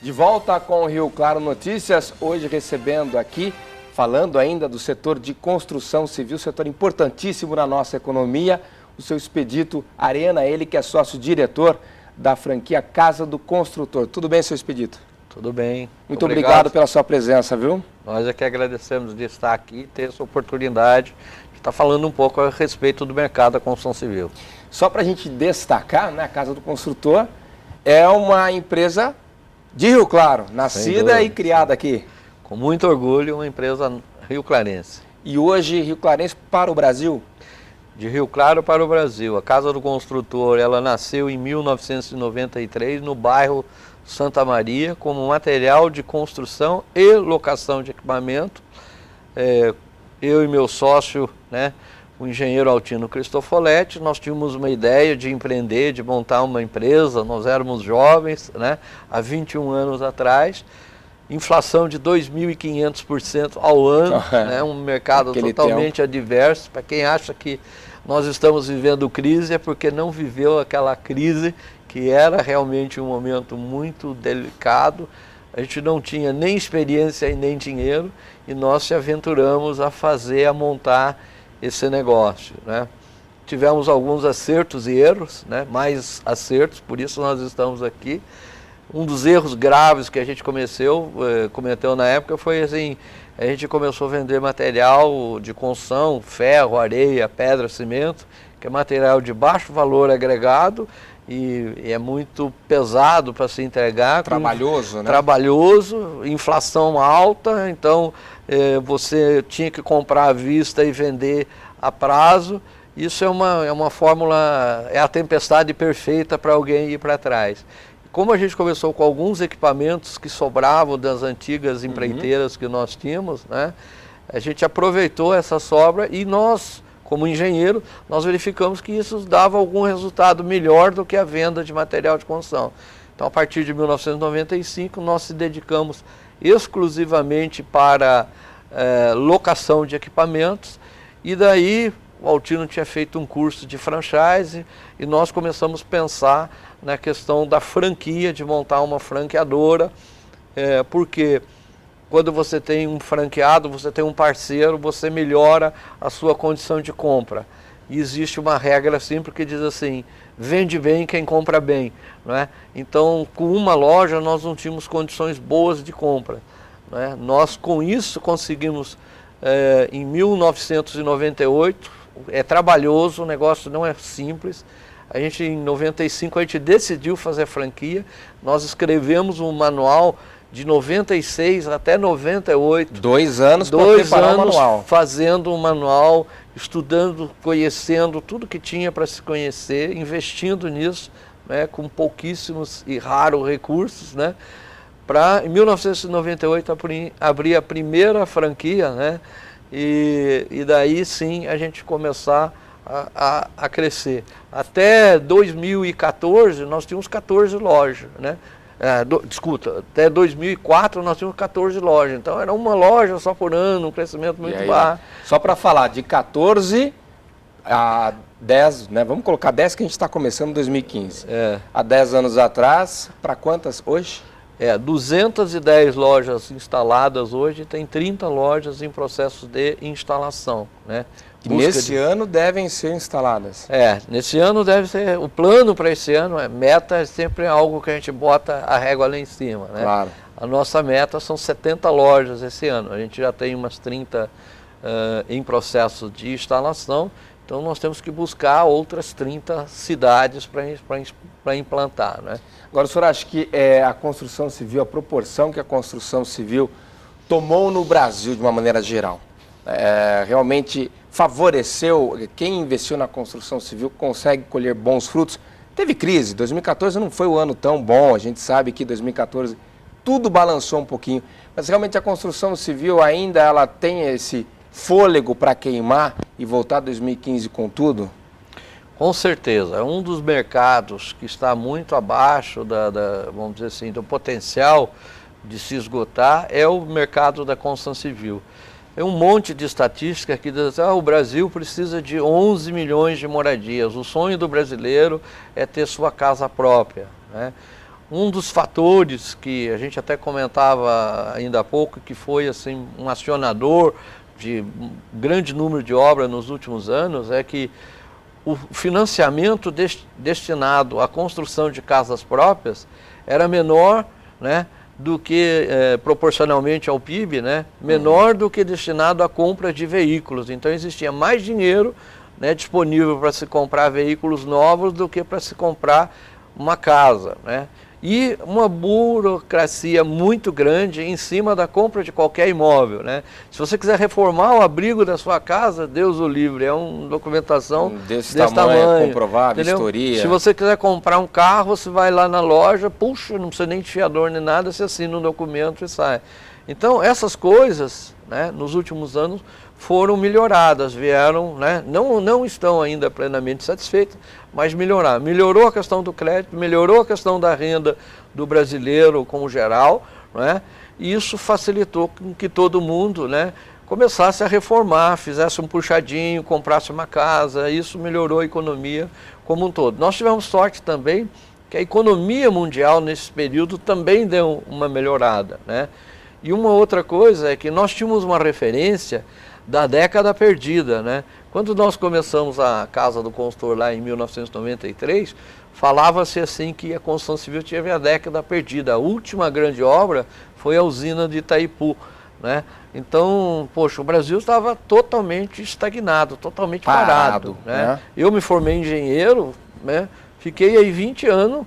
De volta com o Rio Claro Notícias, hoje recebendo aqui, falando ainda do setor de construção civil, setor importantíssimo na nossa economia, o seu Expedito Arena, ele que é sócio-diretor da franquia Casa do Construtor. Tudo bem, seu Expedito? Tudo bem. Muito obrigado pela sua presença, viu? Nós é que agradecemos de estar aqui e ter essa oportunidade de estar falando um pouco a respeito do mercado da construção civil. Só para a gente destacar, né, a Casa do Construtor é uma empresa de Rio Claro, nascida e criada aqui. Com muito orgulho, uma empresa rio-clarense. E hoje Rio Clarense para o Brasil? De Rio Claro para o Brasil. A Casa do Construtor, ela nasceu em 1993 no bairro Santa Maria como material de construção e locação de equipamento. Eu e meu sócio, né, o engenheiro Altino Cristofoletti, nós tínhamos uma ideia de empreender, de montar uma empresa. Nós éramos jovens, né, há 21 anos atrás, inflação de 2.500% ao ano, né, um mercado totalmente adverso. Para quem acha que nós estamos vivendo crise é porque não viveu aquela crise, que era realmente um momento muito delicado. A gente não tinha nem experiência e nem dinheiro, e nós se aventuramos a montar esse negócio, né? Tivemos alguns acertos e erros, né? Mais acertos, por isso nós estamos aqui. Um dos erros graves que a gente cometeu na época foi assim: a gente começou a vender material de construção, ferro, areia, pedra, cimento, que é material de baixo valor agregado e é muito pesado para se entregar. Trabalhoso, né? Trabalhoso, inflação alta, então você tinha que comprar à vista e vender a prazo. Isso é uma fórmula, é a tempestade perfeita para alguém ir para trás. Como a gente começou com alguns equipamentos que sobravam das antigas empreiteiras que nós tínhamos, né, a gente aproveitou essa sobra e nós, como engenheiro, nós verificamos que isso dava algum resultado melhor do que a venda de material de construção. Então, a partir de 1995, nós se dedicamos exclusivamente para locação de equipamentos, e daí o Altino tinha feito um curso de franchise e nós começamos a pensar na questão da franquia, de montar uma franqueadora, porque quando você tem um franqueado, você tem um parceiro, você melhora a sua condição de compra. E existe uma regra sempre que diz assim: vende bem quem compra bem, não é? Então, com uma loja, nós não tínhamos condições boas de compra, não é? Nós, com isso, conseguimos, em 1998, é trabalhoso, o negócio não é simples. A gente, em 95, a gente decidiu fazer franquia. Nós escrevemos um manual de 96 até 98. 2 anos para preparar o manual. Fazendo um manual, estudando, conhecendo tudo que tinha para se conhecer, investindo nisso, né, com pouquíssimos e raros recursos, né, para, em 1998, abrir a primeira franquia, né, e daí sim a gente começar a crescer. Até 2014 nós tínhamos 14 lojas, né? Até 2004 nós tínhamos 14 lojas, então era uma loja só por ano, um crescimento muito baixo. Só para falar, de 14 a 10, né? Vamos colocar 10 que a gente está começando em 2015. Há 10 anos atrás, para quantas hoje? 210 lojas instaladas hoje, tem 30 lojas em processo de instalação, né? E nesse ano devem ser instaladas. Nesse ano deve ser, o plano para esse ano, meta é sempre algo que a gente bota a régua lá em cima, né? Claro. A nossa meta são 70 lojas esse ano, a gente já tem umas 30 em processo de instalação, então nós temos que buscar outras 30 cidades para implantar, né? Agora, o senhor acha que a construção civil, a proporção que a construção civil tomou no Brasil de uma maneira geral, realmente favoreceu? Quem investiu na construção civil consegue colher bons frutos? Teve crise, 2014 não foi um ano tão bom, a gente sabe que 2014 tudo balançou um pouquinho, mas realmente a construção civil ainda ela tem esse fôlego para queimar e voltar 2015 com tudo? Com certeza, é um dos mercados que está muito abaixo vamos dizer assim, do potencial de se esgotar, é o mercado da construção civil. Tem um monte de estatística que diz: o Brasil precisa de 11 milhões de moradias, o sonho do brasileiro é ter sua casa própria, né? Um dos fatores que a gente até comentava ainda há pouco, que foi assim, um acionador de um grande número de obras nos últimos anos, é que o financiamento destinado à construção de casas próprias era menor, né, do que proporcionalmente ao PIB, né, menor do que destinado à compra de veículos. Então existia mais dinheiro, né, disponível para se comprar veículos novos do que para se comprar uma casa, né? E uma burocracia muito grande em cima da compra de qualquer imóvel, né? Se você quiser reformar o abrigo da sua casa, Deus o livre, é uma documentação desse tamanho, comprovar, entendeu? vistoria. Se você quiser comprar um carro, você vai lá na loja, puxa, não precisa nem de fiador nem nada, você assina um documento e sai. Então, essas coisas, né, nos últimos anos foram melhoradas, vieram, né, não estão ainda plenamente satisfeitas, mas melhoraram. Melhorou a questão do crédito, melhorou a questão da renda do brasileiro como geral, né, e isso facilitou que todo mundo, né, começasse a reformar, fizesse um puxadinho, comprasse uma casa, isso melhorou a economia como um todo. Nós tivemos sorte também que a economia mundial nesse período também deu uma melhorada, né? E uma outra coisa é que nós tínhamos uma referência da década perdida, né? Quando nós começamos a Casa do Consultor lá em 1993, falava-se assim que a construção civil teve a década perdida. A última grande obra foi a usina de Itaipu, né? Então, poxa, o Brasil estava totalmente estagnado, totalmente parado, né? Eu me formei engenheiro, né? Fiquei aí 20 anos,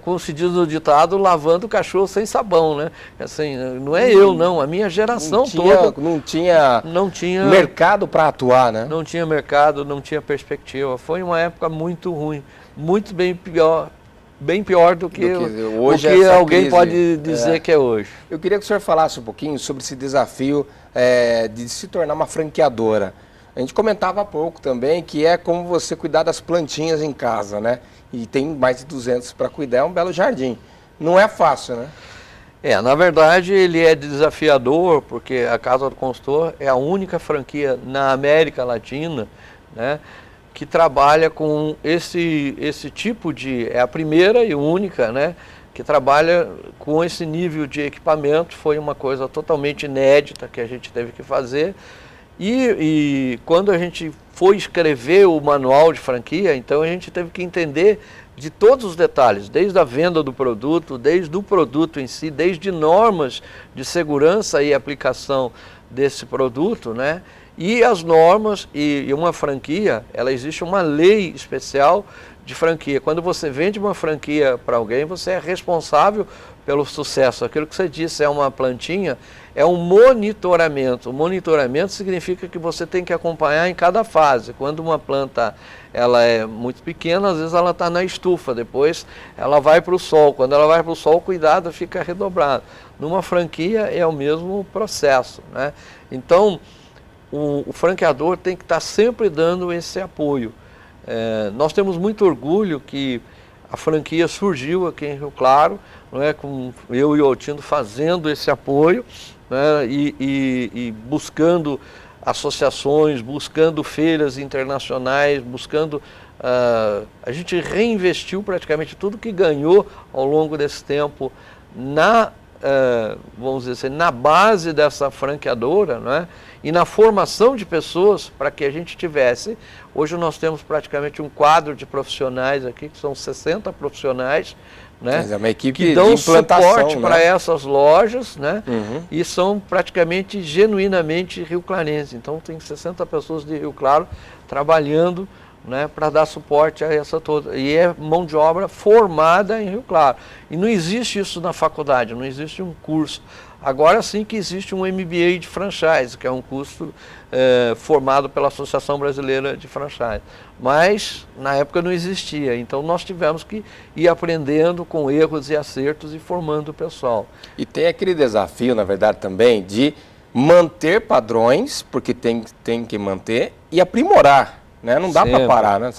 como se diz no ditado, lavando o cachorro sem sabão, né? Assim, não é eu, não, a minha geração toda. Não tinha mercado para atuar, né? Não tinha mercado, não tinha perspectiva. Foi uma época muito ruim, muito bem pior do que hoje, o que alguém crise pode dizer que é hoje. Eu queria que o senhor falasse um pouquinho sobre esse desafio de se tornar uma franqueadora. A gente comentava há pouco também que é como você cuidar das plantinhas em casa, né? E tem mais de 200 para cuidar, é um belo jardim. Não é fácil, né? Na verdade ele é desafiador, porque a Casa do Consultor é a única franquia na América Latina, né, que trabalha com esse tipo de... É a primeira e única, né, que trabalha com esse nível de equipamento. Foi uma coisa totalmente inédita que a gente teve que fazer. E quando a gente foi escrever o manual de franquia, então a gente teve que entender de todos os detalhes, desde a venda do produto, desde o produto em si, desde normas de segurança e aplicação desse produto, né? E as normas e uma franquia, existe uma lei especial de franquia. Quando você vende uma franquia para alguém, você é responsável pelo sucesso. Aquilo que você disse é uma plantinha, é um monitoramento. O monitoramento significa que você tem que acompanhar em cada fase. Quando uma planta ela é muito pequena, às vezes ela está na estufa, depois ela vai para o sol. Quando ela vai para o sol, o cuidado fica redobrado. Numa franquia é o mesmo processo, né? Então, o franqueador tem que estar sempre dando esse apoio. Nós temos muito orgulho que a franquia surgiu aqui em Rio Claro, não é, com eu e o Altindo fazendo esse apoio, né, e buscando associações, buscando feiras internacionais, buscando... a gente reinvestiu praticamente tudo que ganhou ao longo desse tempo vamos dizer assim, na base dessa franqueadora, não é? E na formação de pessoas para que a gente tivesse. Hoje nós temos praticamente um quadro de profissionais aqui, que são 60 profissionais, né? É uma equipe que dão de suporte, né, para né, essas lojas, né? E são praticamente genuinamente rio-clarenses. Então tem 60 pessoas de Rio Claro trabalhando, né, para dar suporte a essa toda. E é mão de obra formada em Rio Claro. E não existe isso na faculdade, não existe um curso. Agora sim que existe um MBA de franchise, que é um curso formado pela Associação Brasileira de Franchise. Mas na época não existia, então nós tivemos que ir aprendendo com erros e acertos e formando o pessoal. E tem aquele desafio, na verdade, também de manter padrões, porque tem que manter, e aprimorar. Né? Não dá para parar, né?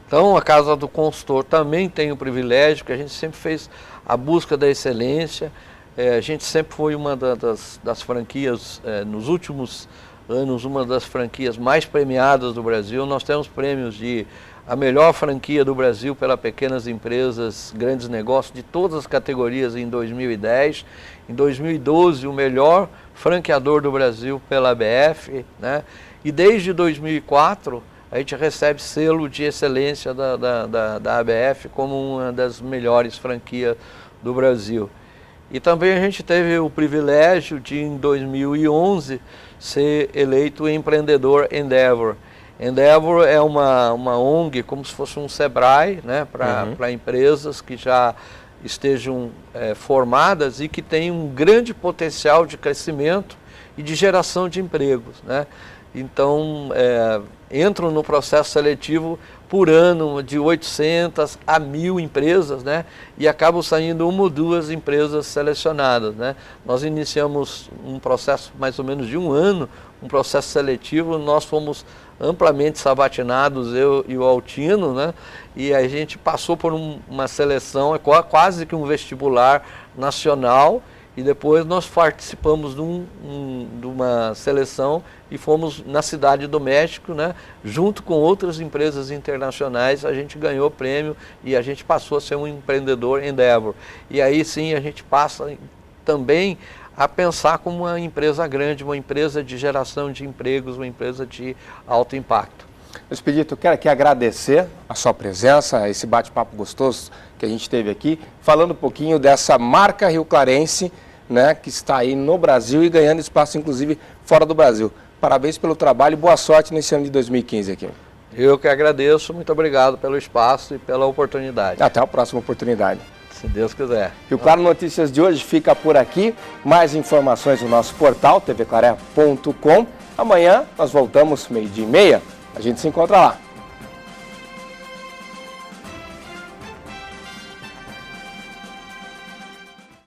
Então a Casa do Consultor também tem o privilégio, que a gente sempre fez a busca da excelência. A gente sempre foi uma das franquias, nos últimos anos, uma das franquias mais premiadas do Brasil. Nós temos prêmios de a melhor franquia do Brasil pela Pequenas Empresas, Grandes Negócios, de todas as categorias em 2010. Em 2012, o melhor franqueador do Brasil pela ABF, né? E desde 2004, a gente recebe selo de excelência da ABF como uma das melhores franquias do Brasil. E também a gente teve o privilégio de, em 2011, ser eleito empreendedor Endeavor. Endeavor é uma ONG, como se fosse um Sebrae, né, para empresas que já estejam formadas e que têm um grande potencial de crescimento e de geração de empregos, né? Então, entram no processo seletivo por ano de 800 a 1.000 empresas, né? E acabam saindo uma ou duas empresas selecionadas, né? Nós iniciamos um processo mais ou menos de um ano, um processo seletivo, nós fomos amplamente sabatinados, eu e o Altino, né? E a gente passou por uma seleção, quase que um vestibular nacional, e depois nós participamos de uma seleção e fomos na Cidade do México, né? Junto com outras empresas internacionais, a gente ganhou prêmio e a gente passou a ser um empreendedor Endeavor. E aí sim a gente passa também a pensar como uma empresa grande, uma empresa de geração de empregos, uma empresa de alto impacto. Expedito, eu quero aqui agradecer a sua presença, esse bate-papo gostoso que a gente teve aqui, falando um pouquinho dessa marca Rio Clarense, né, que está aí no Brasil e ganhando espaço, inclusive, fora do Brasil. Parabéns pelo trabalho e boa sorte nesse ano de 2015 aqui. Eu que agradeço, muito obrigado pelo espaço e pela oportunidade. Até a próxima oportunidade. Se Deus quiser. Rio Claro Notícias de hoje fica por aqui. Mais informações no nosso portal tvclare.com. Amanhã nós voltamos 12:30. A gente se encontra lá.